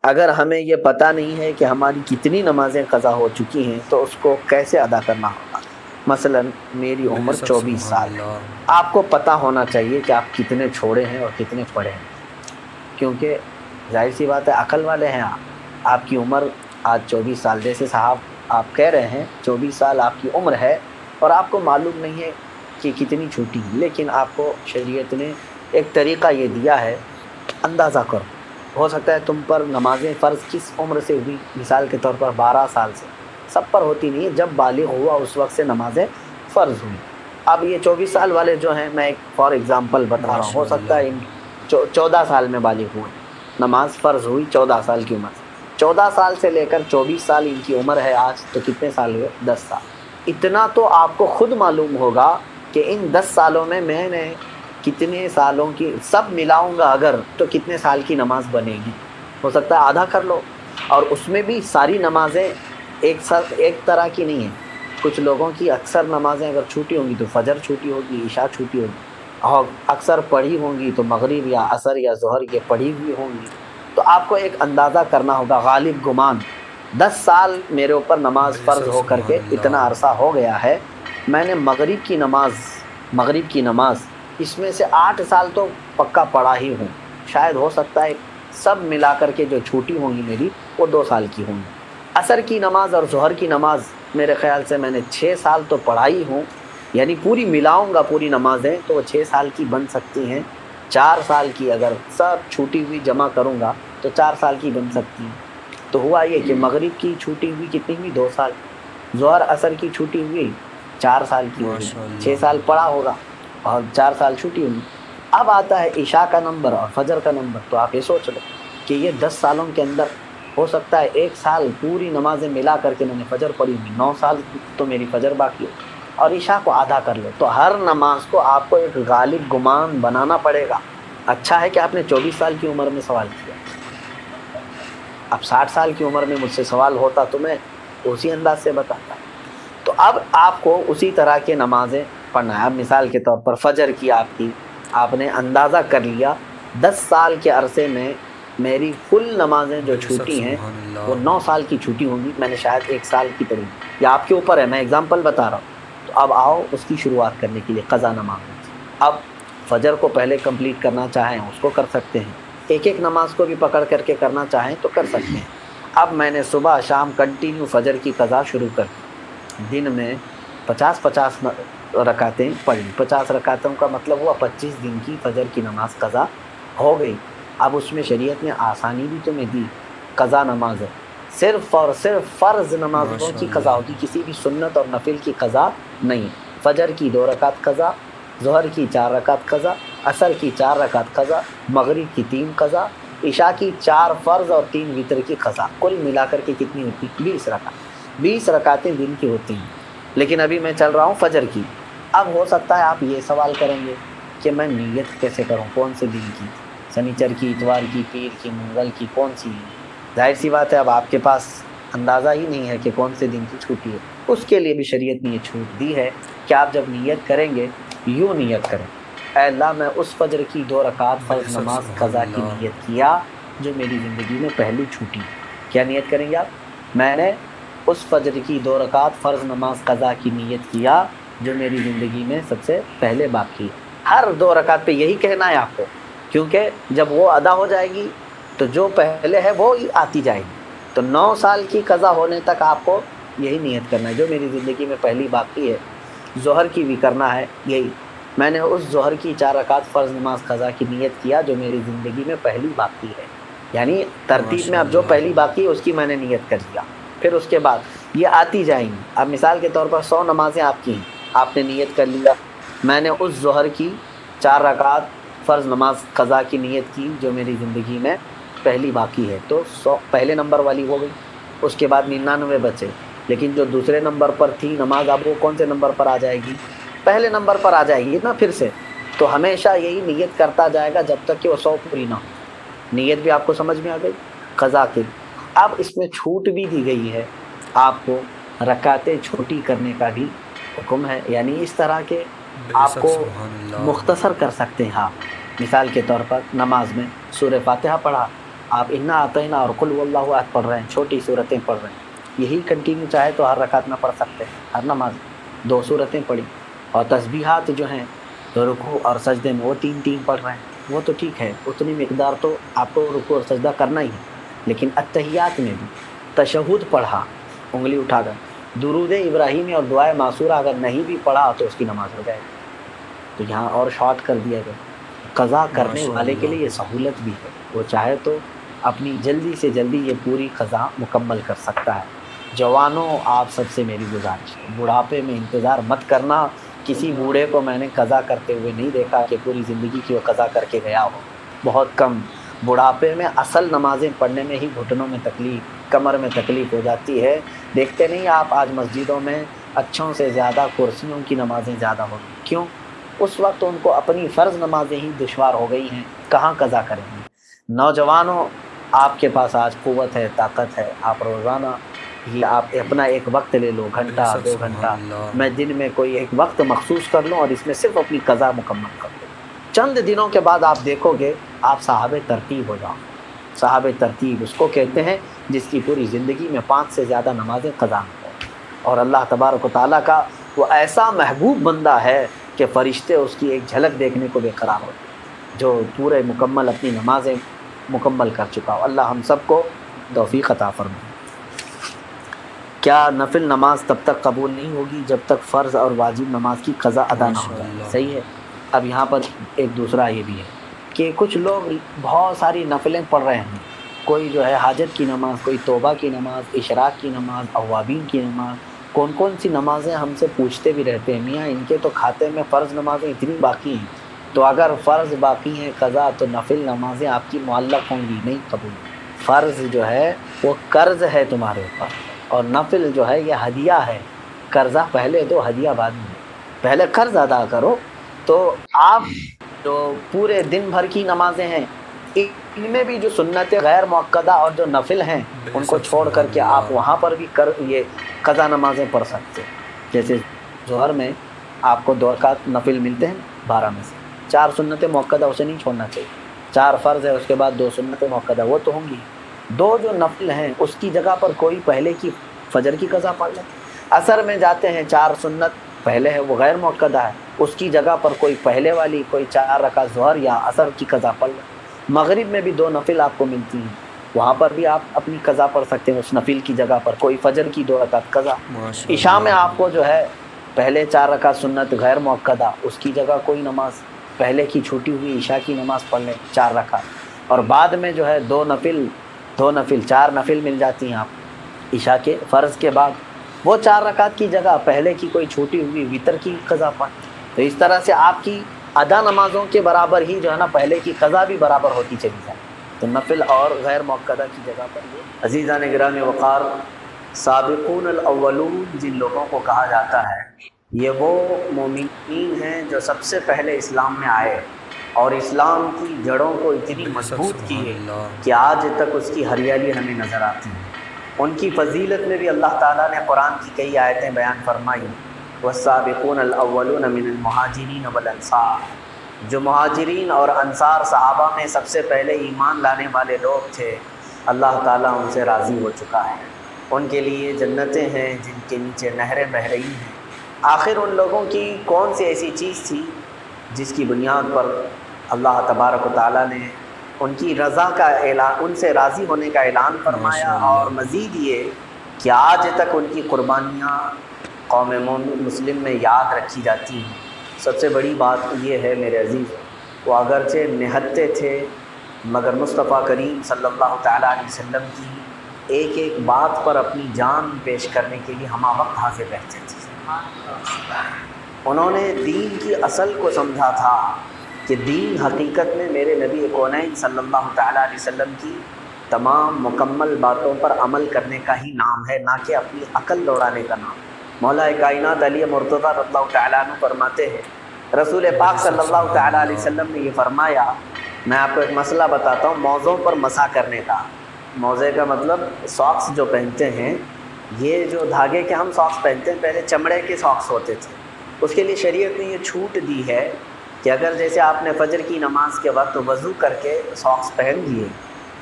اگر ہمیں یہ پتہ نہیں ہے کہ ہماری کتنی نمازیں قضا ہو چکی ہیں تو اس کو کیسے ادا کرنا ہوگا؟ مثلا میری بے عمر شک 24 سبحان سال ہے، اللہ۔ آپ کو پتہ ہونا چاہیے کہ آپ کتنے چھوڑے ہیں اور کتنے پڑھے ہیں، کیونکہ ظاہر سی بات ہے عقل والے ہیں آپ کی عمر آج 24 سال، جیسے صاحب آپ کہہ رہے ہیں 24 سال آپ کی عمر ہے اور آپ کو معلوم نہیں ہے کہ کتنی چھوٹی ہے، لیکن آپ کو شریعت نے ایک طریقہ یہ دیا ہے، اندازہ کرو، ہو سکتا ہے تم پر نمازیں فرض کس عمر سے ہوئی، مثال کے طور پر 12 سال سے، سب پر ہوتی نہیں ہے، جب بالغ ہوا اس وقت سے نمازیں فرض ہوئی۔ اب یہ 24 سال والے جو ہیں، میں ایک فار ایگزامپل بتا رہا ہوں، ہو ماشاء سکتا ہے اللہ۔ ان 14 سال میں بالغ ہوئے، نماز فرض ہوئی 14 سال کی عمر سے، 14 سال سے لے کر 24 سال ان کی عمر ہے آج، تو کتنے سال ہوئے؟ 10 سال۔ اتنا تو آپ کو خود معلوم ہوگا کہ ان 10 سالوں میں نے کتنے سالوں کی سب ملاؤں گا اگر تو کتنے سال کی نماز بنے گی، ہو سکتا ہے آدھا کر لو، اور اس میں بھی ساری نمازیں ایک طرح کی نہیں ہیں، کچھ لوگوں کی اکثر نمازیں اگر چھوٹی ہوں گی تو فجر چھوٹی ہوگی، عشاء چھوٹی ہوگی، اور اکثر پڑھی ہوں گی تو مغرب یا عصر یا ظہر یہ پڑھی ہوئی ہوں گی، تو آپ کو ایک اندازہ کرنا ہوگا غالب گمان 10 سال میرے اوپر نماز بے فرض شک ہو کر کے سبحان اتنا اللہ۔ عرصہ ہو گیا ہے، میں نے مغرب کی نماز اس میں سے 8 سال تو پکا پڑھا ہی ہوں، شاید ہو سکتا ہے سب ملا کر کے جو چھوٹی ہوں گی میری وہ 2 سال کی ہوں گی۔ عصر کی نماز اور ظہر کی نماز میرے خیال سے میں نے 6 سال تو پڑھائی ہوں، یعنی پوری ملاؤں گا پوری نمازیں تو وہ 6 سال کی بن سکتی ہیں، 4 سال کی اگر سب چھوٹی ہوئی جمع کروں گا تو 4 سال کی بن سکتی ہیں۔ تو ہوا یہ کہ مغرب کی چھوٹی ہوئی کتنی ہوئی؟ 2 سال، ظہر عصر کی چھوٹی ہوئی 4 سال کی ہوگئی، ماشاء 6 اللہ۔ سال پڑھا ہوگا اور 4 سال چھوٹی ہوگی۔ اب آتا ہے عشاء کا نمبر اور فجر کا نمبر، تو آپ یہ سوچ لو کہ یہ 10 سالوں کے اندر ہو سکتا ہے 1 سال پوری نمازیں ملا کر کے میں نے فجر پڑھی ہوئی، 9 سال تو میری فجر باقی ہو، اور عشاء کو آدھا کر لو، تو ہر نماز کو آپ کو ایک غالب گمان بنانا پڑے گا۔ اچھا ہے کہ آپ نے 24 سال کی عمر میں سوال کیا، اب 60 سال کی عمر میں مجھ سے سوال ہوتا تو میں اسی انداز سے بتاتا۔ تو اب آپ کو اسی طرح کے نمازیں پڑھنا ہے۔ اب مثال کے طور پر فجر کی آپ نے اندازہ کر لیا 10 سال کے عرصے میں میری کل نمازیں جو بے شک چھوٹی ہیں سبحان وہ اللہ۔ 9 سال کی چھوٹی ہوں گی، میں نے شاید 1 سال کی پڑھی، یا آپ کے اوپر ہے، میں اگزامپل بتا رہا ہوں۔ تو اب آؤ اس کی شروعات کرنے کے لیے قضا نمازوں سے۔ اب فجر کو پہلے کمپلیٹ کرنا چاہیں اس کو کر سکتے ہیں، ایک ایک نماز کو بھی پکڑ کر کے کرنا چاہیں تو کر سکتے ہیں۔ اب میں نے صبح شام کنٹینیو فجر کی قضا شروع کر دی، دن میں 50 رکعتیں پڑھ لی، 50 رکعتوں کا مطلب ہوا 25 دن کی فجر کی نماز قضا ہو گئی۔ اب اس میں شریعت نے آسانی بھی تمہیں دی، قضا نماز ہے، صرف اور صرف فرض نمازوں ماشاء کی قضا اللہ۔ ہوگی، کسی بھی سنت اور نفل کی قضا نہیں۔ فجر کی 2 رکعت قضا، ظہر کی 4 رکعت قضا، عصر کی 4 رکعت قضا، مغرب کی 3 قضا، عشاء کی 4 فرض اور 3 وتر کی قضا، کل ملا کر کے کتنی ہوتی؟ 20 رکعت، 20 رکعتیں دن کی ہوتی ہیں۔ لیکن ابھی میں چل رہا ہوں فجر کی۔ اب ہو سکتا ہے آپ یہ سوال کریں گے کہ میں نیت کیسے کروں، کون سے دن کی، سنیچر کی، اتوار کی، پیر کی، منگل کی، کون سی ہے؟ ظاہر سی بات ہے اب آپ کے پاس اندازہ ہی نہیں ہے کہ کون سے دن کی چھٹی ہے، اس کے لیے بھی شریعت نے یہ چھوٹ دی ہے کہ آپ جب نیت کریں گے یوں نیت کریں: اے اللہ میں اس فجر کی 2 رکعت بے فرض شک نماز سبحان قضا کی اللہ۔ نیت کیا جو میری زندگی میں پہلی چھوٹی۔ کیا نیت کریں گے آپ؟ میں نے اس فجر کی 2 رکعت فرض نماز قضا کی نیت کیا جو میری زندگی میں سب سے پہلے باقی ہے۔ ہر 2 رکعت پہ یہی کہنا ہے آپ کو، کیونکہ جب وہ ادا ہو جائے گی تو جو پہلے ہے وہ ہی آتی جائے گی، تو 9 سال کی قضا ہونے تک آپ کو یہی نیت کرنا ہے جو میری زندگی میں پہلی باقی ہے۔ ظہر کی بھی کرنا ہے یہی، میں نے اس ظہر کی 4 رکعت فرض نماز قضا کی نیت کیا جو میری زندگی میں پہلی باقی ہے، یعنی ترتیب میں ماشاء اب جو اللہ۔ پہلی باقی ہے اس کی میں نے نیت کر لیا، پھر اس کے بعد یہ آتی جائیں گی۔ اب مثال کے طور پر 100 نمازیں آپ کی ہیں، آپ نے نیت کر لیا میں نے اس ظہر کی 4 رکعت فرض نماز قضا کی نیت کی جو میری زندگی میں پہلی باقی ہے، تو 100 پہلے نمبر والی ہو گئی، اس کے بعد 99 بچے، لیکن جو دوسرے نمبر پر تھی نماز اب وہ کون سے نمبر پر آ جائے گی؟ پہلے نمبر پر آ جائے گی نا پھر سے، تو ہمیشہ یہی نیت کرتا جائے گا جب تک کہ وہ 100 پوری نہ ہو جائے۔ نیت بھی آپ کو سمجھ میں آ گئی قضا کی۔ اب اس میں چھوٹ بھی دی گئی ہے آپ کو، رکعتیں چھوٹی کرنے کا بھی حکم ہے، یعنی اس طرح کے بے آپ شک کو سبحان اللہ۔ مختصر کر سکتے ہیں آپ۔ مثال کے طور پر نماز میں سورہ فاتحہ پڑھا آپ انا اعطینا اور قل واللہ احد پڑھ رہے ہیں، چھوٹی صورتیں پڑھ رہے ہیں، یہی کنٹینیو چاہے تو ہر رکعت میں پڑھ سکتے ہیں، ہر نماز 2 صورتیں پڑھی، اور تسبیحات جو ہیں رکوع اور سجدے میں وہ 3 پڑھ رہے ہیں، وہ تو ٹھیک ہے، اتنی مقدار تو آپ کو رکوع اور سجدہ کرنا ہی ہے، لیکن اتحیات میں بھی تشہد پڑھا انگلی اٹھا کر، درود ابراہیمی اور دعائے معصورہ اگر نہیں بھی پڑھا تو اس کی نماز ہو جائے گی۔ تو یہاں اور شارٹ کر دیا گیا، قضا کرنے ماشاء والے کے لیے یہ اللہ، سہولت بھی ہے، وہ چاہے تو اپنی جلدی سے جلدی یہ پوری قضا مکمل کر سکتا ہے۔ جوانوں، آپ سب سے میری گزارش ہے، بڑھاپے میں انتظار مت کرنا، کسی بوڑھے کو میں نے قضا کرتے ہوئے نہیں دیکھا کہ پوری زندگی کی وہ قضا کر کے گیا ہو، بہت کم۔ بڑھاپے میں اصل نمازیں پڑھنے میں ہی گھٹنوں میں تکلیف، کمر میں تکلیف ہو جاتی ہے، دیکھتے نہیں آپ آج مسجدوں میں اچھوں سے زیادہ کرسیوں کی نمازیں زیادہ ہو گئی، کیوں؟ اس وقت ان کو اپنی فرض نمازیں ہی دشوار ہو گئی ہیں، کہاں قضا کریں گے۔ نوجوانوں، آپ کے پاس آج قوت ہے، طاقت ہے، آپ روزانہ ہی آپ اپنا ایک وقت لے لو، بے گھنٹہ شک، 2 گھنٹہ، سبحان اللہ، میں دن میں کوئی ایک وقت مخصوص کر لوں اور اس میں صرف اپنی قضا مکمل کر لوں، چند دنوں کے بعد آپ دیکھو گے آپ صاحب ترتیب ہو جاؤ گے۔ صاحب ترتیب اس کو کہتے ہیں جس کی پوری زندگی میں 5 سے زیادہ نمازیں قضا نہ ہو، اور اللہ تبارک و تعالیٰ کا وہ ایسا محبوب بندہ ہے کہ فرشتے اس کی ایک جھلک دیکھنے کو بے قرار ہوتے ہیں، جو پورے مکمل اپنی نمازیں مکمل کر چکا ہو۔ اللہ ہم سب کو توفیق عطا فرمائے۔ کیا نفل نماز تب تک قبول نہیں ہوگی جب تک فرض اور واجب نماز کی قضا ادا نہ ہو ماشاء جائے؟ اللہ، صحیح ہے۔ اب یہاں پر ایک دوسرا یہ بھی ہے کہ کچھ لوگ بہت ساری نفلیں پڑھ رہے ہیں، کوئی جو ہے حاجت کی نماز، کوئی توبہ کی نماز، اشراق کی نماز، اوابین کی نماز، کون کون سی نمازیں ہم سے پوچھتے بھی رہتے ہیں، میاں ان کے تو کھاتے میں فرض نمازیں اتنی باقی ہیں، تو اگر فرض باقی ہیں قضا تو نفل نمازیں آپ کی معلق ہوں گی، نہیں قبول ہوں گی۔ فرض جو ہے وہ قرض ہے تمہارے اوپر، اور نفل جو ہے یہ ہدیہ ہے، قرضہ پہلے دو ہدیہ بعد میں دو، پہلے قرض ادا کرو۔ تو آپ جو پورے دن بھر کی نمازیں ہیں ان میں بھی جو سنت غیر مؤکدہ اور جو نفل ہیں بے ان کو شک، چھوڑ کر سبحان کے آپ اللہ، وہاں پر بھی یہ قضا نمازیں پڑھ سکتے ہیں۔ جیسے ظہر میں آپ کو 2 رکعت نفل ملتے ہیں نا 12 میں سے، 4 سنت مؤکدہ اسے نہیں چھوڑنا چاہیے، 4 فرض ہے، اس کے بعد 2 سنت مؤکدہ وہ تو ہوں گی، 2 جو نفل ہیں اس کی جگہ پر کوئی پہلے کی فجر کی قضا پڑھ لے۔ عصر میں جاتے ہیں 4 سنت پہلے ہے وہ غیر مؤکدہ ہے، اس کی جگہ پر کوئی پہلے والی کوئی 4 رکعت ظہر یا عصر کی قضا پڑھ لے۔ مغرب میں بھی 2 نفل آپ کو ملتی ہیں، وہاں پر بھی آپ اپنی قضا پڑھ سکتے ہیں، اس نفل کی جگہ پر کوئی فجر کی 2 رکعت قضا۔ ماشاء عشاء میں اللہ، آپ کو جو ہے پہلے 4 رکعت سنت غیر مؤکدہ، اس کی جگہ کوئی نماز پہلے کی چھوٹی ہوئی عشاء کی نماز پڑھ لیں 4 رکعت، اور بعد میں جو ہے 2 نفل 4 نفل مل جاتی ہیں آپ کو عشاء کے فرض کے بعد، وہ 4 رکعت کی جگہ پہلے کی کوئی چھوٹی ہوئی وطر کی قضا پڑھ۔ تو اس طرح سے آپ کی ادا نمازوں کے برابر ہی جو ہے نا پہلے کی قضا بھی برابر ہوتی چلی جائے، تو نفل اور غیر مؤکدہ کی جگہ پر یہ۔ عزیزان گرامی وقار، سابقون الاولون جن لوگوں کو کہا جاتا ہے یہ وہ مومنین ہیں جو سب سے پہلے اسلام میں آئے اور اسلام کی جڑوں کو اتنی بے شک، مضبوط سبحان کیے اللہ، کہ آج تک اس کی ہریالی ہمیں نظر آتی ہے۔ ان کی فضیلت میں بھی اللہ تعالیٰ نے قرآن کی کئی آیتیں بیان فرمائی، والسابقون الاولون من المہاجرین والانصار، جو مہاجرین اور انصار صحابہ میں سب سے پہلے ایمان لانے والے لوگ تھے، اللہ تعالیٰ ان سے راضی ہو چکا ہے، ان کے لیے جنتیں ہیں جن کے نیچے نہریں بہہ رہی ہیں۔ آخر ان لوگوں کی کون سی ایسی چیز تھی جس کی بنیاد پر اللہ تبارک و تعالیٰ نے ان کی رضا کا اعلان، ان سے راضی ہونے کا اعلان فرمایا، ماشاء اور اللہ، مزید یہ کہ آج تک ان کی قربانیاں قوم مسلم میں یاد رکھی جاتی ہیں۔ سب سے بڑی بات یہ ہے میرے عزیز، وہ اگرچہ نہتے تھے مگر مصطفیٰ کریم صلی اللہ تعالیٰ علیہ وسلم کی ایک ایک بات پر اپنی جان پیش کرنے کے لیے ہمہ وقت حاضر رہتے تھے۔ انہوں نے دین کی اصل کو سمجھا تھا کہ دین حقیقت میں میرے نبی کونین صلی اللہ تعالیٰ علیہ وسلم کی تمام مکمل باتوں پر عمل کرنے کا ہی نام ہے، نہ کہ اپنی عقل دوڑانے کا نام۔ مولا کائنات علی مرتضیٰ رضی اللہ تعالیٰ عنہ فرماتے ہیں، رسول بے پاک صلی شک، اللہ سبحان تعالیٰ علیہ اللہ، وسلم نے یہ فرمایا، میں آپ کو ایک مسئلہ بتاتا ہوں، موزوں پر مسح کرنے کا۔ موزے کا مطلب ساکس جو پہنتے ہیں، یہ جو دھاگے کے ہم ساکس پہنتے ہیں پہلے چمڑے کے ساکس ہوتے تھے، اس کے لیے شریعت نے یہ چھوٹ دی ہے کہ اگر جیسے آپ نے فجر کی نماز کے وقت وضو کر کے ساکس پہن لیے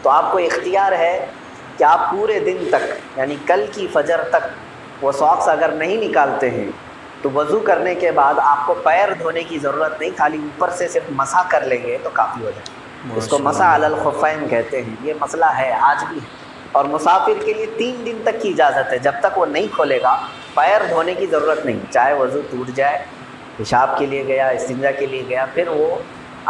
تو آپ کو اختیار ہے کہ آپ پورے دن تک یعنی کل کی فجر تک وہ ساکس اگر نہیں نکالتے ہیں تو وضو کرنے کے بعد آپ کو پیر دھونے کی ضرورت نہیں، خالی اوپر سے صرف مسح کر لیں گے تو کافی ہو جائے گا۔ اس کو مسح علی الخفین کہتے ہیں، یہ مسئلہ ہے آج بھی ہے۔ اور مسافر کے لیے 3 دن تک کی اجازت ہے، جب تک وہ نہیں کھولے گا پیر دھونے کی ضرورت نہیں، چاہے وضو ٹوٹ جائے، پیشاب کے لیے گیا، استنجا کے لیے گیا، پھر وہ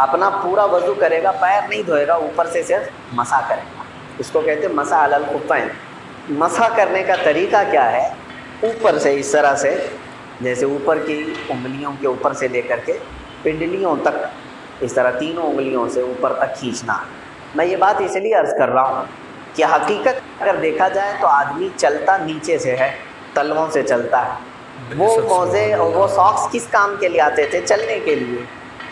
اپنا پورا وضو کرے گا، پیر نہیں دھوئے گا، اوپر سے صرف مسح کرے گا۔ اس کو کہتے ہیں مسح علی الخفین۔ مسح کرنے کا طریقہ کیا ہے؟ اوپر سے اس طرح سے، جیسے اوپر کی انگلیوں کے اوپر سے لے کر کے پنڈلیوں تک، اس طرح تینوں انگلیوں سے اوپر تک کھینچنا۔ میں یہ بات اس لیے عرض کر رہا ہوں کہ حقیقت اگر دیکھا جائے تو آدمی چلتا نیچے سے ہے، تلووں سے چلتا ہے۔ وہ موزے اور وہ ساکس کس کام کے لیے آتے تھے؟ چلنے کے لیے۔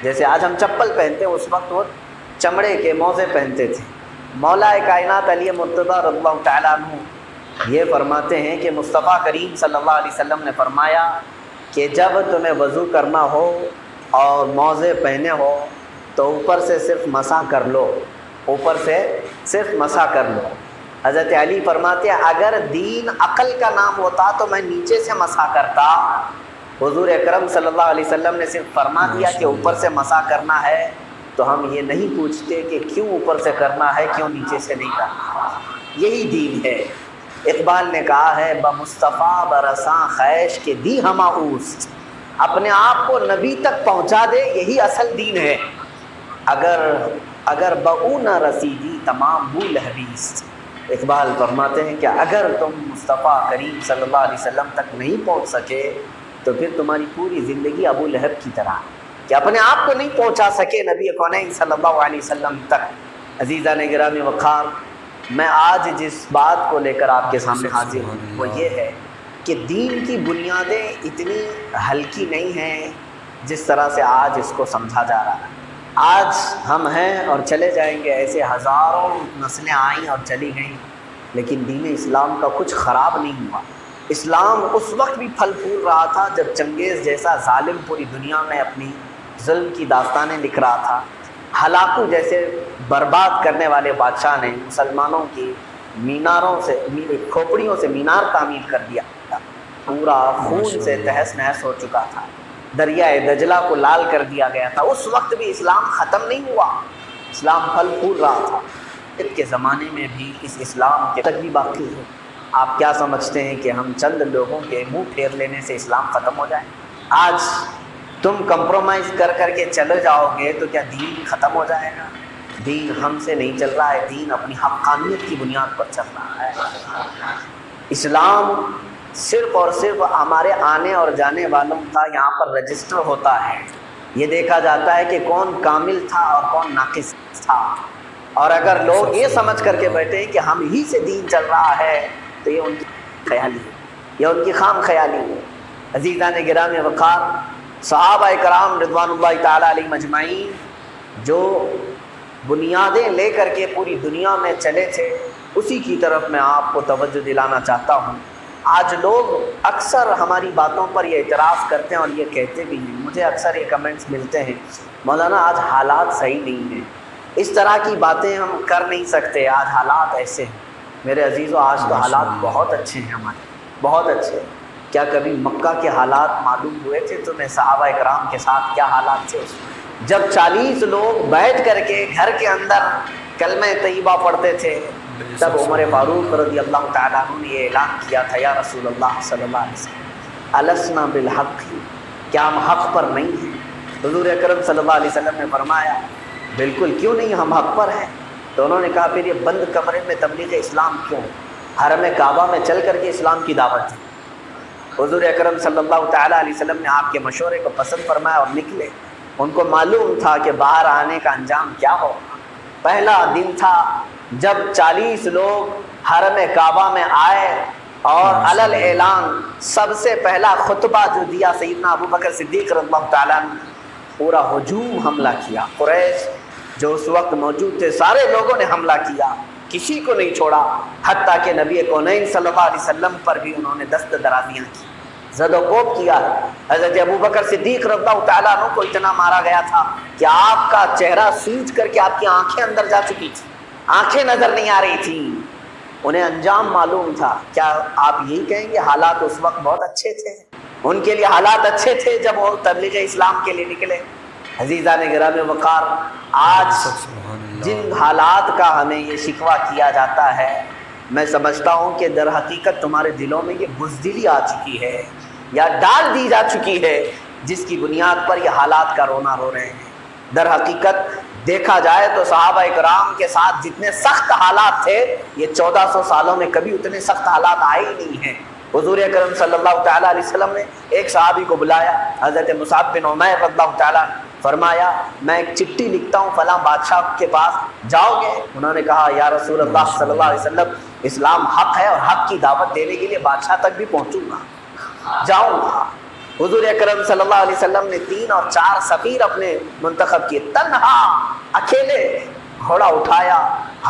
جیسے آج ہم چپل پہنتے ہیں، اس وقت وہ چمڑے کے موزے پہنتے تھے۔ مولا کائنات علی مرتضیٰ رضی اللہ تعالیٰ عنہ یہ فرماتے ہیں کہ مصطفیٰ کریم صلی اللہ علیہ وسلم نے فرمایا کہ جب تمہیں وضو کرنا ہو اور موزے پہنے ہو تو اوپر سے صرف مسح کر لو، اوپر سے صرف مسح کر لو۔ حضرت علی فرماتے ہیں اگر دین عقل کا نام ہوتا تو میں نیچے سے مسح کرتا۔ حضور اکرم صلی اللہ علیہ وسلم نے صرف فرما دیا کہ اوپر سے مسح کرنا ہے، تو ہم یہ نہیں پوچھتے کہ کیوں اوپر سے کرنا ہے، کیوں نیچے سے نہیں کرنا۔ یہی دین ہے۔ اقبال نے کہا ہے بمصطفیٰ برساں خیش کے دی ہما اوست، اپنے آپ کو نبی تک پہنچا دے، یہی اصل دین ہے۔ اگر بہو نہ رسیدی تمام بو لہبیس، اقبال فرماتے ہیں کہ اگر تم مصطفیٰ کریم صلی اللہ علیہ وسلم تک نہیں پہنچ سکے تو پھر تمہاری پوری زندگی ابو لہب کی طرح کہ اپنے آپ کو نہیں پہنچا سکے نبی کونین صلی اللہ علیہ وسلم تک۔ عزیزان گرامی وقار، میں آج جس بات کو لے کر آپ کے سامنے حاضر ہوں وہ یہ ہے کہ دین کی بنیادیں اتنی ہلکی نہیں ہیں جس طرح سے آج اس کو سمجھا جا رہا ہے۔ آج ہم ہیں اور چلے جائیں گے، ایسے ہزاروں نسلیں آئیں اور چلی گئیں، لیکن دین اسلام کا کچھ خراب نہیں ہوا۔ اسلام اس وقت بھی پھل پھول رہا تھا جب چنگیز جیسا ظالم پوری دنیا میں اپنی ظلم کی داستانیں لکھ رہا تھا۔ ہلاکو جیسے برباد کرنے والے بادشاہ نے مسلمانوں کی میناروں سے، کھوپڑیوں سے مینار تعمیر کر دیا تھا، پورا خون سے تہس نہس ہو چکا تھا، دریائے دجلہ کو لال کر دیا گیا تھا۔ اس وقت بھی اسلام ختم نہیں ہوا، اسلام پھل پھول رہا تھا۔ اس کے زمانے میں بھی اس اسلام کے تک بھی باقی ہے۔ آپ کیا سمجھتے ہیں کہ ہم چند لوگوں کے منہ پھیر لینے سے اسلام ختم ہو جائے؟ آج تم کمپرومائز کر کر کے چلے جاؤ گے تو کیا دین ختم ہو جائے گا؟ دین ہم سے نہیں چل رہا ہے، دین اپنی حقانیت کی بنیاد پر چل رہا ہے۔ اسلام صرف اور صرف ہمارے آنے اور جانے والوں کا یہاں پر رجسٹر ہوتا ہے، یہ دیکھا جاتا ہے کہ کون کامل تھا اور کون ناقص تھا۔ اور اگر لوگ یہ سمجھ کر کے بیٹھے ہیں کہ ہم ہی سے دین چل رہا ہے تو یہ ان کی خیالی ہے، یہ ان کی خام خیالی ہے۔ عزیزان گرامی وقار، صحابہ کرام رضوان اللہ تعالیٰ علیہ مجمعین جو بنیادیں لے کر کے پوری دنیا میں چلے تھے، اسی کی طرف میں آپ کو توجہ دلانا چاہتا ہوں۔ آج لوگ اکثر ہماری باتوں پر یہ اعتراض کرتے ہیں اور یہ کہتے بھی ہیں، مجھے اکثر یہ کمنٹس ملتے ہیں، مولانا آج حالات صحیح نہیں ہیں، اس طرح کی باتیں ہم کر نہیں سکتے، آج حالات ایسے ہیں۔ میرے عزیزو، آج تو حالات بہت اچھے ہیں، ہمارے بہت اچھے ہیں۔ کیا کبھی مکہ کے حالات معلوم ہوئے تھے تمہیں؟ صحابہ کرام کے ساتھ کیا حالات تھے اس میں؟ جب 40 لوگ بیٹھ کر کے گھر کے اندر کلمہ طیبہ پڑھتے تھے، تب عمر فاروق رضی اللہ تعالیٰ عنہ نے یہ اعلان کیا تھا، یا رسول اللہ صلی اللہ علیہ وسلم السنا بالحق، کیا ہم حق پر نہیں ہیں؟ حضور اکرم صلی اللہ علیہ وسلم نے فرمایا بالکل، کیوں نہیں، ہم حق پر ہیں۔ تو انہوں نے کہا پھر یہ بند کمرے میں تبلیغ اسلام کیوں؟ حرم کعبہ میں چل کر کے اسلام کی دعوت دی۔ حضور اکرم صلی اللہ تعالیٰ علیہ وسلم نے آپ کے مشورے کو پسند فرمایا اور نکلے۔ ان کو معلوم تھا کہ باہر آنے کا انجام کیا ہو۔ پہلا دن تھا جب 40 لوگ حرم کعبہ میں آئے اور علل اعلان سب سے پہلا خطبہ جو دیا سیدنا ابو بکر صدیق رضی اللہ تعالیٰ عنہ، پورا ہجوم حملہ کیا۔ قریش جو اس وقت موجود تھے سارے لوگوں نے حملہ کیا، کسی کو نہیں چھوڑا، حتیٰ کہ نبی کونین صلی اللہ علیہ وسلم پر بھی انہوں نے دست درازیاں کی، زد و کوب کیا۔ حضرت ابو بکر صدیق رضی اللہ تعالیٰ عنہ کو اتنا مارا گیا تھا کہ آپ کا چہرہ سوج کر کے آپ کی آنکھیں اندر جا چکی تھی۔ آنکھیں نظر نہیں آ رہی تھی، انہیں انجام معلوم تھا۔ کیا آپ یہی کہیں گے حالات اس وقت بہت اچھے تھے؟ ان کے لیے حالات اچھے تھے جب وہ تبلیغ اسلام کے لیے نکلے۔ عزیزان گرامی وقار، آج جن حالات کا ہمیں یہ شکوہ کیا جاتا ہے، میں سمجھتا ہوں کہ در حقیقت تمہارے دلوں میں یہ بزدلی آ چکی ہے یا ڈال دی جا چکی ہے، جس کی بنیاد پر یہ حالات کا رونا رو رہے ہیں۔ در حقیقت دیکھا جائے تو صحابہ اکرام کے ساتھ جتنے سخت حالات تھے، یہ 1400 سالوں میں کبھی اتنے سخت حالات آئے ہی نہیں ہیں۔ حضور اکرم صلی اللہ تعالیٰ علیہ وسلم نے ایک صحابی کو بلایا، حضرت مصعب بن عمیر رضی اللہ تعالیٰ، فرمایا میں ایک چٹھی لکھتا ہوں فلاں بادشاہ کے پاس، جاؤ گے؟ انہوں نے کہا یا رسول اللہ صلی اللہ علیہ وسلم، اسلام حق ہے اور حق کی دعوت دینے کے لیے بادشاہ تک بھی پہنچوں گا، جاؤں گا۔ حضور اکرم صلی اللہ علیہ وسلم نے 3 اور 4 سفیر اپنے منتخب کیے، تنہا اکیلے گھوڑا اٹھایا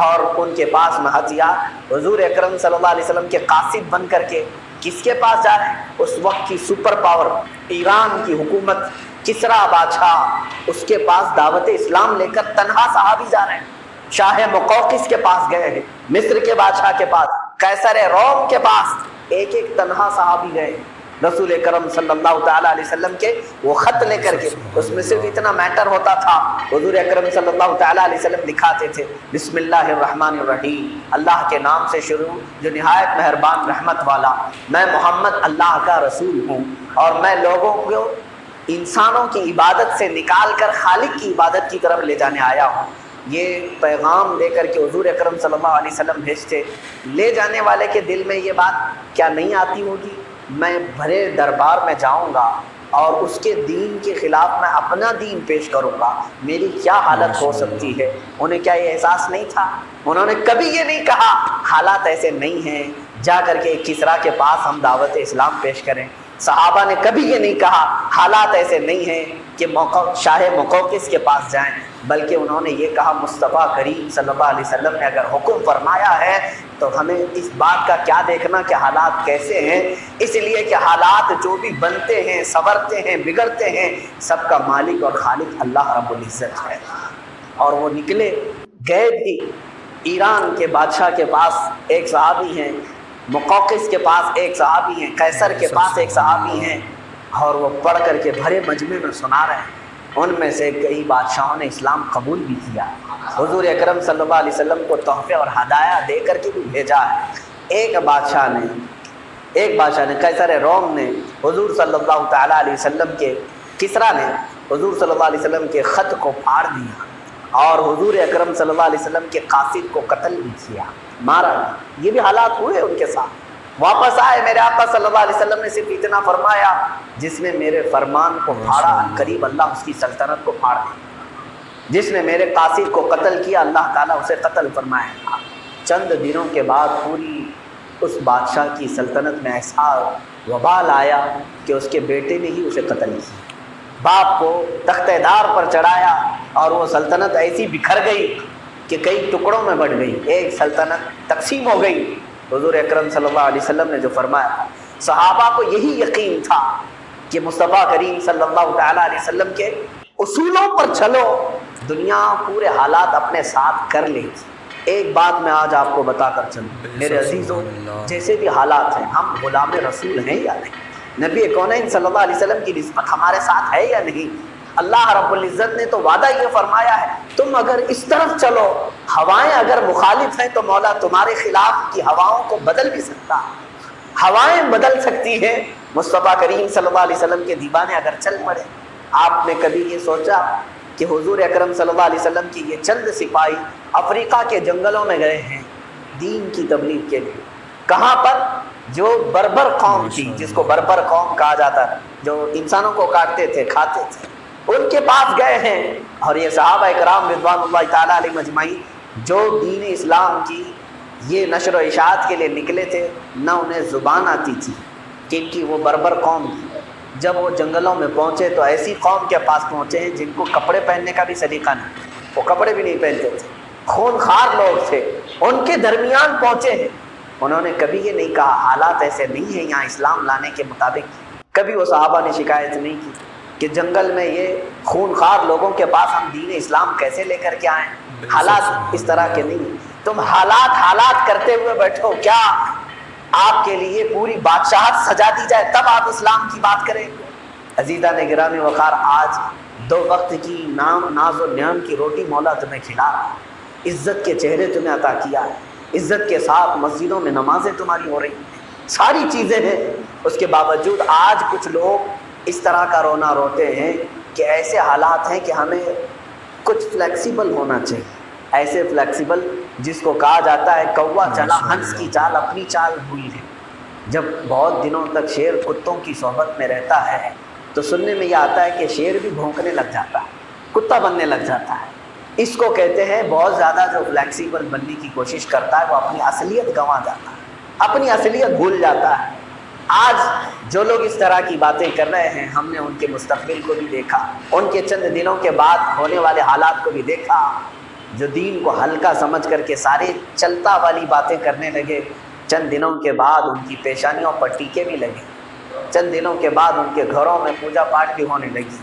اور ان کے پاس میں ہتھیار۔ حضور اکرم صلی اللہ علیہ وسلم کے قاصد بن کر کے کس کے پاس جا رہے ہیں؟ اس وقت کی سپر پاور ایران کی حکومت، کسرا بادشاہ، اس کے پاس دعوت اسلام لے کر تنہا صحابی جا رہے ہیں۔ شاہ مقوقس کے پاس گئے ہیں، مصر کے بادشاہ کے پاس، قیصر روم کے پاس، ایک ایک تنہا صحابی گئے۔ رسول کرم صلی اللہ تعالیٰ علیہ وسلم کے وہ خط لے کر کے، اس میں صرف اتنا میٹر ہوتا تھا، حضور اکرم صلی اللہ تعالیٰ علیہ وسلم دکھاتے تھے بسم اللہ الرحمن الرحیم، اللہ کے نام سے شروع جو نہایت مہربان رحمت والا، میں محمد اللہ کا رسول ہوں اور میں لوگوں کو انسانوں کی عبادت سے نکال کر خالق کی عبادت کی طرف لے جانے آیا ہوں۔ یہ پیغام دے کر کے حضور اکرم صلی اللہ علیہ وسلم بھیجتے، لے جانے والے کے دل میں یہ بات کیا نہیں آتی ہوگی، میں بھرے دربار میں جاؤں گا اور اس کے دین کے خلاف میں اپنا دین پیش کروں گا، میری کیا حالت ہو سکتی ہے؟ انہیں کیا یہ احساس نہیں تھا؟ انہوں نے کبھی یہ نہیں کہا حالات ایسے نہیں ہیں جا کر کے کسرا کے پاس ہم دعوت اسلام پیش کریں۔ صحابہ نے کبھی یہ نہیں کہا حالات ایسے نہیں ہیں کہ شاہ مقوقس کے پاس جائیں، بلکہ انہوں نے یہ کہا مصطفیٰ کریم صلی اللہ علیہ وسلم نے اگر حکم فرمایا ہے تو ہمیں اس بات کا کیا دیکھنا کہ حالات کیسے ہیں، اس لیے کہ حالات جو بھی بنتے ہیں، سنورتے ہیں، بگڑتے ہیں، سب کا مالک اور خالق اللہ رب العزت ہے۔ اور وہ نکلے گئے بھی، ایران کے بادشاہ کے پاس ایک صحابی ہیں، مقوقس کے پاس ایک صحابی ہیں، قیصر کے پاس ایک صحابی ہیں، اور وہ پڑھ کر کے بھرے مجمع میں سنا رہے ہیں۔ ان میں سے کئی بادشاہوں نے اسلام قبول بھی کیا، حضور اکرم صلی اللہ علیہ وسلم کو تحفے اور ہدایہ دے کر کے بھی بھیجا ہے۔ ایک بادشاہ نے قیصر روم نے حضور صلی اللہ تعالیٰ علیہ وسلم کے، کسرا نے حضور صلی اللہ علیہ وسلم کے خط کو پھاڑ دیا اور حضور اکرم صلی اللہ علیہ وسلم کے قاصد کو قتل بھی کیا، مارا۔ یہ بھی حالات ہوئے ان کے ساتھ۔ واپس آئے، میرے آقا صلی اللہ علیہ وسلم نے صرف اتنا فرمایا، جس نے میرے فرمان کو پھاڑا قریب اللہ اس کی سلطنت کو پھاڑ دے، جس نے میرے قاصد کو قتل کیا اللہ تعالیٰ اسے قتل فرمائے گا۔ چند دنوں کے بعد پوری اس بادشاہ کی سلطنت میں ایسا وبال آیا کہ اس کے بیٹے نے ہی اسے قتل کیا، باپ کو تخت دار پر چڑھایا، اور وہ سلطنت ایسی بکھر گئی کہ کئی ٹکڑوں میں بٹ گئی، ایک سلطنت تقسیم ہو گئی۔ حضور اکرم صلی اللہ علیہ وسلم نے جو فرمایا، صحابہ کو یہی یقین تھا کہ مصطفیٰ کریم صلی اللہ تعالیٰ علیہ وسلم کے اصولوں پر چلو، دنیا پورے حالات اپنے ساتھ کر لے گی۔ ایک بات میں آج آپ کو بتا کر چلوں میرے عزیزوں، جیسے بھی حالات ہیں، ہم غلام رسول ہیں یا نہیں؟ نبی کونین صلی اللہ علیہ وسلم کی نسبت ہمارے ساتھ ہے یا نہیں؟ اللہ رب العزت نے تو وعدہ یہ فرمایا ہے، تم اگر اس طرف چلو، ہوائیں اگر مخالف ہیں تو مولا تمہارے خلاف کی ہواؤں کو بدل بھی سکتا ہے، ہوائیں بدل سکتی ہیں۔ مصطفیٰ کریم صلی اللہ علیہ وسلم کے دیوانے اگر چل پڑے۔ آپ نے کبھی یہ سوچا کہ حضور اکرم صلی اللہ علیہ وسلم کی یہ چند سپاہی افریقہ کے جنگلوں میں گئے ہیں دین کی تبلیغ کے لیے؟ کہاں پر؟ جو بربر قوم تھی، جس کو بربر قوم کہا جاتا ہے، جو انسانوں کو کاٹتے تھے، کھاتے تھے، ان کے پاس گئے ہیں۔ اور یہ صحابہ اکرام رضوان اللہ تعالیٰ علیہ مجمعین جو دین اسلام کی یہ نشر و اشاعت کے لیے نکلے تھے، نہ انہیں زبان آتی تھی کہ ان کی وہ بربر قوم تھی۔ جب وہ جنگلوں میں پہنچے تو ایسی قوم کے پاس پہنچے ہیں جن کو کپڑے پہننے کا بھی سلیقہ نہیں، وہ کپڑے بھی نہیں پہنتے تھے، خون خوار لوگ تھے، ان کے درمیان پہنچے ہیں۔ انہوں نے کبھی یہ نہیں کہا حالات ایسے نہیں ہیں یہاں اسلام لانے کے مطابق۔ کبھی وہ صحابہ نے شکایت نہیں کی کہ جنگل میں یہ خون خوار لوگوں کے پاس ہم دین اسلام کیسے لے کر کے آئیں۔ حالات اس طرح کے نہیں. تم حالات کرتے ہوئے بیٹھو. کیا آپ کے لیے پوری بادشاہت سجا دی جائے تب آپ اسلام کی بات کریں؟ عزیزان گرامی وقار، آج 2 وقت کی ناز و نعم کی روٹی مولا تمہیں کھلا رہا ہے، عزت کے چہرے تمہیں عطا کیا ہے، عزت کے ساتھ مسجدوں میں نمازیں تمہاری ہو رہی ہیں، ساری چیزیں ہیں. اس کے باوجود آج کچھ لوگ اس طرح کا رونا روتے ہیں کہ ایسے حالات ہیں کہ ہمیں کچھ فلیکسیبل ہونا چاہیے. ایسے فلیکسیبل جس کو کہا جاتا ہے کوا چلا ہنس کی چال اپنی چال بھول گئے. جب بہت دنوں تک شیر کتوں کی صحبت میں رہتا ہے تو سننے میں یہ آتا ہے کہ شیر بھی بھونکنے لگ جاتا ہے، کتا بننے لگ جاتا ہے. اس کو کہتے ہیں بہت زیادہ جو فلیکسیبل بننے کی کوشش کرتا ہے وہ اپنی اصلیت گنوا جاتا ہے، اپنی اصلیت بھول جاتا ہے. آج جو لوگ اس طرح کی باتیں کر رہے ہیں، ہم نے ان کے مستقبل کو بھی دیکھا، ان کے چند دنوں کے بعد ہونے والے حالات کو بھی دیکھا. جو دین کو ہلکا سمجھ کر کے سارے چلتا والی باتیں کرنے لگے، چند دنوں کے بعد ان کی پیشانیوں پر ٹیکے بھی لگے، چند دنوں کے بعد ان کے گھروں میں پوجا پاٹ بھی ہونے لگی،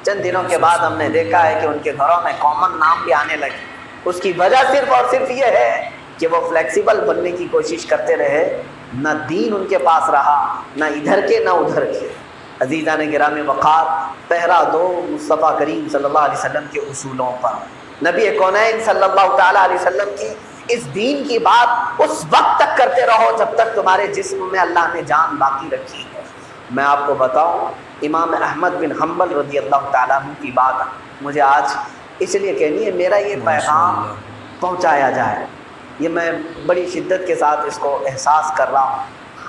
چند دنوں کے بعد ہم نے دیکھا ہے کہ ان کے گھروں میں کامن نام بھی آنے لگے. اس کی وجہ صرف اور صرف یہ ہے کہ وہ فلیکسیبل بننے کی کوشش کرتے رہے. نہ دین ان کے پاس رہا، نہ ادھر کے نہ ادھر کے. عزیزان گرامی وقار، پہرا دو مصطفیٰ کریم صلی اللہ علیہ وسلم کے اصولوں پر. نبی کونین صلی اللہ تعالیٰ علیہ وسلم کی اس دین کی بات اس وقت تک کرتے رہو جب تک تمہارے جسم میں اللہ نے جان باقی رکھی ہے. میں آپ کو بتاؤں، امام احمد بن حنبل رضی اللہ تعالیٰ عنہ کی بات مجھے آج اس لیے کہنی ہے، میرا یہ پیغام پہنچایا جائے. یہ میں بڑی شدت کے ساتھ اس کو احساس کر رہا ہوں.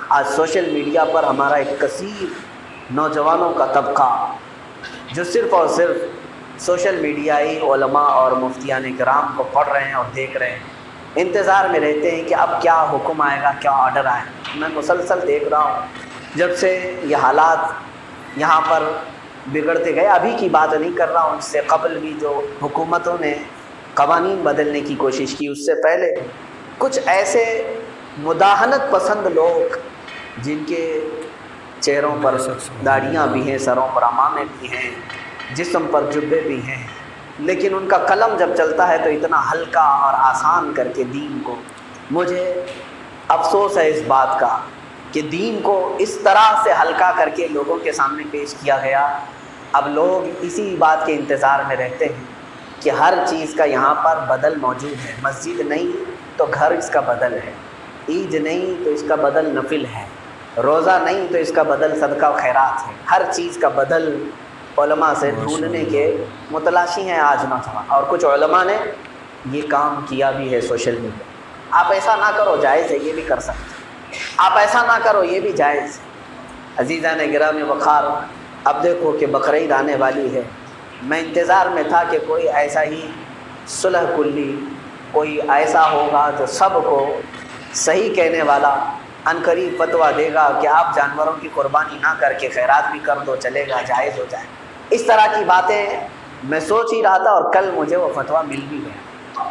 آج سوشل میڈیا پر ہمارا ایک کثیر نوجوانوں کا طبقہ جو صرف اور صرف سوشل میڈیائی علماء اور مفتیان کرام کو پڑھ رہے ہیں اور دیکھ رہے ہیں، انتظار میں رہتے ہیں کہ اب کیا حکم آئے گا، کیا آرڈر آئے گا. میں مسلسل دیکھ رہا ہوں جب سے یہ حالات یہاں پر بگڑتے گئے. ابھی کی بات نہیں کر رہا ہوں، اس سے قبل بھی جو حکومتوں نے قوانین بدلنے کی کوشش کی، اس سے پہلے کچھ ایسے مداہنت پسند لوگ جن کے چہروں پر داڑھیاں بھی ہیں، سروں پر عمامے بھی ہیں، جسم پر جبے بھی ہیں، لیکن ان کا قلم جب چلتا ہے تو اتنا ہلکا اور آسان کر کے دین کو. مجھے افسوس ہے اس بات کا کہ دین کو اس طرح سے ہلکا کر کے لوگوں کے سامنے پیش کیا گیا. اب لوگ اسی بات کے انتظار میں رہتے ہیں کہ ہر چیز کا یہاں پر بدل موجود ہے. مسجد نہیں تو گھر اس کا بدل ہے، عید نہیں تو اس کا بدل نفل ہے، روزہ نہیں تو اس کا بدل صدقہ و خیرات ہے. ہر چیز کا بدل علماء سے ڈھونڈنے کے متلاشی ہیں آج نوجوان، اور کچھ علماء نے یہ کام کیا بھی ہے سوشل میڈیا. آپ ایسا نہ کرو، جائز ہے، یہ بھی کر سکتے. آپ ایسا نہ کرو، یہ بھی جائز ہے. عزیزان گرامی وقار، اب دیکھو کہ بقرعید آنے والی ہے. میں انتظار میں تھا کہ کوئی ایسا ہی صلح کلی، کوئی ایسا ہوگا جو سب کو صحیح کہنے والا عنقریب فتویٰ دے گا کہ آپ جانوروں کی قربانی نہ کر کے خیرات بھی کر دو، چلے گا، جائز ہو جائے. اس طرح کی باتیں میں سوچ ہی رہا تھا، اور کل مجھے وہ فتویٰ مل بھی گیا.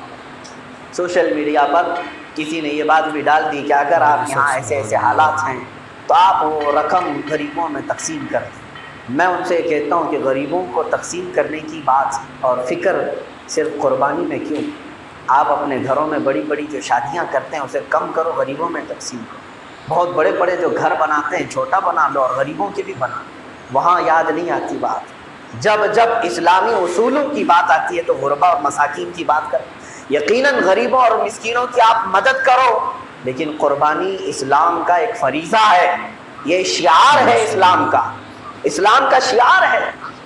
سوشل میڈیا پر کسی نے یہ بات بھی ڈال دی کہ اگر آپ یہاں ایسے ایسے حالات ہیں تو آپ وہ رقم غریبوں میں تقسیم کر دیں. میں ان سے کہتا ہوں کہ غریبوں کو تقسیم کرنے کی بات اور فکر صرف قربانی میں کیوں؟ آپ اپنے گھروں میں بڑی بڑی جو شادیاں کرتے ہیں اسے کم کرو، غریبوں میں تقسیم کرو. بہت بڑے بڑے جو گھر بناتے ہیں چھوٹا بنا لو اور غریبوں کے بھی بنا لو. وہاں یاد نہیں آتی بات. جب اسلامی اصولوں کی بات آتی ہے تو غربا اور مساکین کی بات کرو. یقیناً غریبوں اور مسکینوں کی آپ مدد کرو، لیکن قربانی اسلام کا ایک فریضہ ہے. یہ شعار ہے اسلام کا، اسلام کا شعار ہے.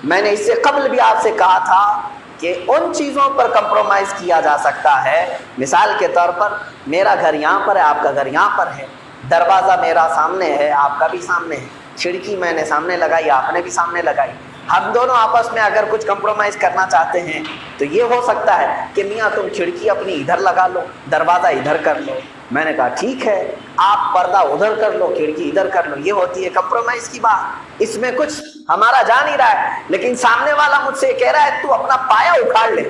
میں نے اس سے قبل بھی آپ سے کہا تھا کہ ان چیزوں پر کمپرومائز کیا جا سکتا ہے. مثال کے طور پر میرا گھر یہاں پر ہے، آپ کا گھر یہاں پر ہے، دروازہ میرا سامنے ہے، آپ کا بھی سامنے ہے، کھڑکی میں نے سامنے لگائی، آپ نے بھی سامنے لگائی. ہم دونوں آپس میں اگر کچھ کمپرومائز کرنا چاہتے ہیں تو یہ ہو سکتا ہے کہ میاں تم کھڑکی اپنی ادھر لگا لو، دروازہ ادھر کر لو. میں نے کہا ٹھیک ہے، آپ پردہ ادھر کر لو، کھڑکی ادھر کر لو. یہ ہوتی ہے کمپرومائز کی بات. اس میں کچھ ہمارا جا نہیں رہا ہے، لیکن سامنے والا مجھ سے کہہ رہا ہے تو اپنا پایا اکھاڑ لے،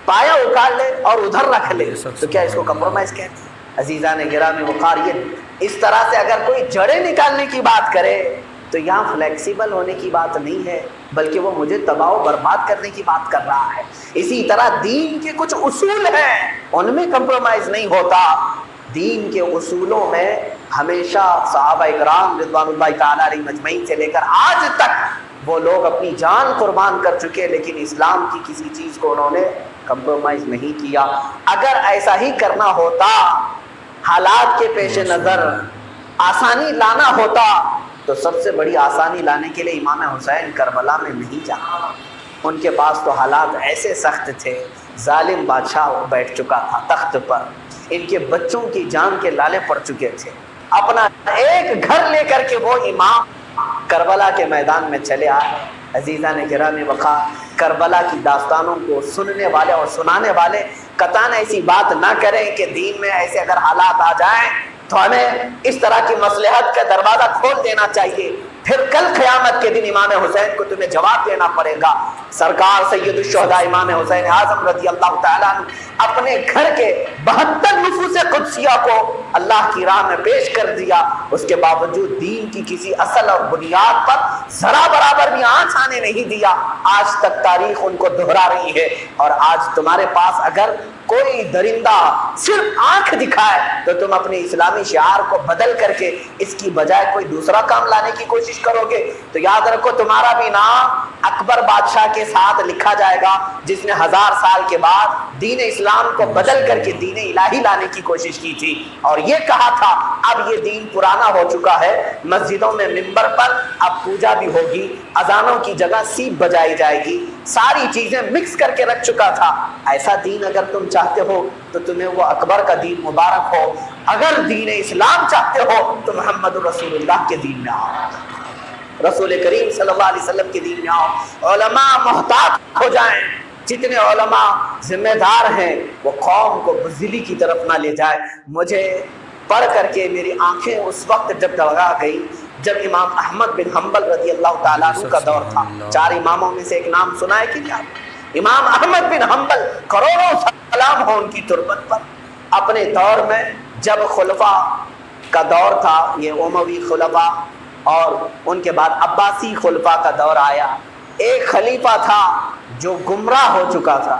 پایا اکھاڑ لے اور ادھر رکھ لے، تو کیا اس کو کمپرومائز کہتے ہیں؟ عزیزان گرامی وقار، یہ اس طرح سے اگر کوئی جڑیں نکالنے کی بات کرے تو تو یہاں فلیکسیبل ہونے کی بات نہیں ہے، بلکہ وہ مجھے تباہ و برباد کرنے کی بات کر رہا ہے۔ اسی طرح دین کے کچھ اصول ہیں، ان میں کمپرومائز نہیں ہوتا۔ دین کے اصولوں میں ہمیشہ صحابہ اکرام رضوان اللہ تعالیٰ علیہم اجمعین سے لے کر آج تک وہ لوگ اپنی جان قربان کر چکے، لیکن اسلام کی کسی چیز کو انہوں نے کمپرومائز نہیں کیا۔ اگر ایسا ہی کرنا ہوتا، حالات کے پیش نظر آسانی لانا ہوتا، تو سب سے بڑی آسانی لانے کے لیے امام حسین کربلا میں نہیں جانا۔ ان کے پاس تو حالات ایسے سخت تھے، ظالم بادشاہ بیٹھ چکا تھا تخت پر، ان کے بچوں کی جان کے لالے پڑ چکے تھے، اپنا ایک گھر لے کر کے وہ امام کربلا کے میدان میں چلے آئے۔ عزیزان گرامی وقار، کربلا کی داستانوں کو سننے والے اور سنانے والے قطعاً ایسی بات نہ کریں کہ دین میں ایسے اگر حالات آ جائیں تو ہمیں اس طرح کی مصلحت کا دروازہ کھول دینا چاہیے، پھر کل قیامت کے دن امام حسین کو تمہیں جواب دینا پڑے گا۔ سرکار سید الشہداء امام حسین اعظم رضی اللہ تعالیٰ عنہ اپنے گھر کے 72 نفوس قدسیہ کو اللہ کی راہ میں پیش کر دیا، اس کے باوجود دین کی کسی اصل اور بنیاد پر ذرا برابر بھی آنچ آنے نہیں دیا۔ آج تک تاریخ ان کو دہرا رہی ہے، اور آج تمہارے پاس اگر کوئی درندہ صرف آنکھ دکھائے تو تم اپنے اسلامی شعار کو بدل کر کے اس کی بجائے کوئی دوسرا کام لانے کی کوشش کرو گے تو یاد رکھو تمہارا بھی نام اکبر بادشاہ کے ساتھ لکھا جائے گا، جس نے 1000 سال کے بعد دین اسلام کو بدل کر کے دین الہی لانے کی کوشش کی تھی، اور یہ کہا تھا اب یہ دین پرانا ہو چکا ہے، مسجدوں میں منبر پر اب پوجا بھی ہوگی، اذانوں کی جگہ سیپ بجائی جائے گی، ساری چیزیں مکس کر کے رکھ چکا تھا۔ ایسا دین اگر تم چاہتے ہو تو تمہیں وہ اکبر کا دین مبارک ہو، اگر دین اسلام چاہتے ہو تو محمد رسول اللہ کے دین میں آؤ، رسول کریم صلی اللہ علیہ وسلم کے دین میں آؤ۔ علماء محتاط ہو جائیں، جتنے علماء ذمہ دار ہیں وہ قوم کو بزدلی کی طرف نہ لے جائے۔ مجھے پڑھ کر کے میری آنکھیں اس وقت جب دگا گئی جب امام احمد بن حنبل رضی اللہ تعالیٰ عنہ کا دور تھا۔ 4 اماموں میں سے ایک نام سنا ہے کہ کیا؟ امام احمد بن حنبل، کروڑوں سلام ہو ان کی تربت پر۔ اپنے دور میں جب خلفاء کا دور تھا، یہ اموی خلفاء اور ان کے بعد عباسی خلفاء کا دور آیا، ایک خلیفہ تھا جو گمراہ ہو چکا تھا،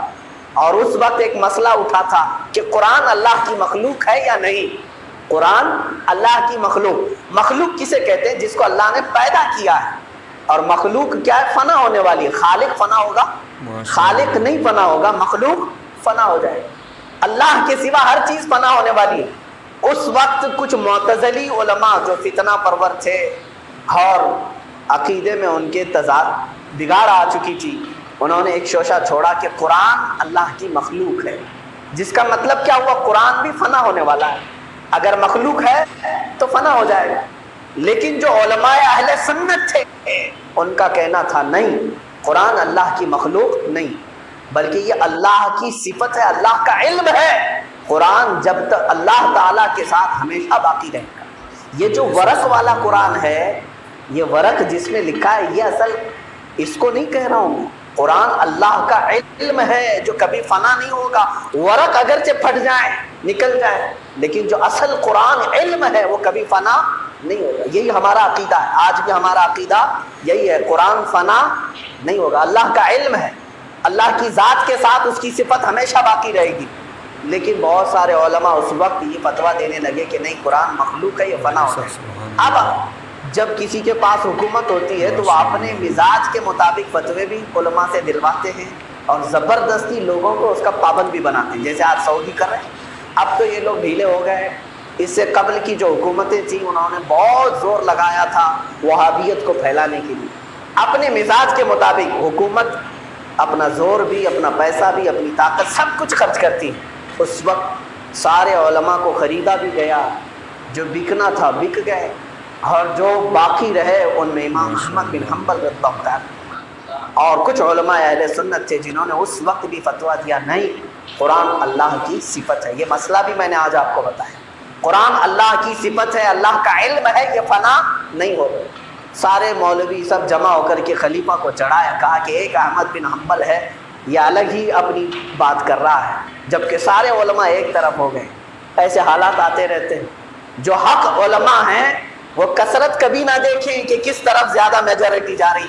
اور اس وقت ایک مسئلہ اٹھا تھا کہ قرآن اللہ کی مخلوق ہے یا نہیں۔ قرآن اللہ کی مخلوق کسے کہتے ہیں؟ جس کو اللہ نے پیدا کیا ہے، اور مخلوق کیا ہے؟ فنا ہونے والی ہے۔ خالق فنا ہوگا؟ خالق نہیں فنا ہوگا، مخلوق فنا ہو جائے۔ اللہ کے سوا ہر چیز فنا ہونے والی ہے۔ اس وقت کچھ معتزلی علماء جو فتنہ پرور تھے اور عقیدے میں ان کے تضاد بگاڑ آ چکی تھی، انہوں نے ایک شوشہ چھوڑا کہ قرآن اللہ کی مخلوق ہے، جس کا مطلب کیا ہوا؟ قرآن بھی فنا ہونے والا ہے، اگر مخلوق ہے تو فنا ہو جائے گا۔ لیکن جو علماء اہل سنت تھے ان کا کہنا تھا نہیں، قرآن اللہ کی مخلوق نہیں، بلکہ یہ اللہ کی صفت ہے، اللہ کا علم ہے۔ قرآن جب تک اللہ تعالیٰ کے ساتھ ہمیشہ باقی رہے گا۔ یہ جو ورق والا قرآن ہے، یہ ورق جس میں لکھا ہے، یہ اصل اس کو نہیں کہہ رہا ہوں۔ قرآن اللہ کا علم ہے جو کبھی فنا نہیں ہوگا۔ ورق اگرچہ پھٹ جائے، نکل جائے، لیکن جو اصل قرآن علم ہے وہ کبھی فنا نہیں ہوگا۔ یہی ہمارا عقیدہ ہے، آج بھی ہمارا عقیدہ یہی ہے، قرآن فنا نہیں ہوگا، اللہ کا علم ہے، اللہ کی ذات کے ساتھ اس کی صفت ہمیشہ باقی رہے گی۔ لیکن بہت سارے علماء اس وقت یہ فتویٰ دینے لگے کہ نہیں، قرآن مخلوق ہے، یہ فنا ہو جائے گا۔ اب جب کسی کے پاس حکومت ہوتی ہے تو وہ اپنے مزاج کے مطابق فتوے بھی علماء سے دلواتے ہیں اور زبردستی لوگوں کو اس کا پابند بھی بناتے ہیں، جیسے آج سعودی کر رہے ہیں۔ اب تو یہ لوگ ڈھیلے ہو گئے ہیں، اس سے قبل کی جو حکومتیں تھیں انہوں نے بہت زور لگایا تھا وہابیت کو پھیلانے کے لیے۔ اپنے مزاج کے مطابق حکومت اپنا زور بھی، اپنا پیسہ بھی، اپنی طاقت سب کچھ خرچ کرتی ہے۔ اس وقت سارے علماء کو خریدا بھی گیا، جو بکنا تھا بک گئے، اور جو باقی رہے ان میں امام احمد بن حنبل رضی اللہ عنہ اور کچھ علماء اہل سنت تھے جنہوں نے اس وقت بھی فتویٰ دیا نہیں، قرآن اللہ کی صفت ہے۔ یہ مسئلہ بھی میں نے آج آپ کو بتایا، قرآن اللہ کی صفت ہے، اللہ کا علم ہے، یہ فنا نہیں ہوگا۔ سارے مولوی سب جمع ہو کر کے خلیفہ کو چڑھایا، کہا کہ ایک احمد بن حنبل ہے، یہ الگ ہی اپنی بات کر رہا ہے، جبکہ سارے علماء ایک طرف ہو گئے۔ ایسے حالات آتے رہتے ہیں۔ جو حق علماء ہیں وہ کثرت کبھی نہ دیکھیں کہ کس طرف زیادہ میجورٹی جا رہی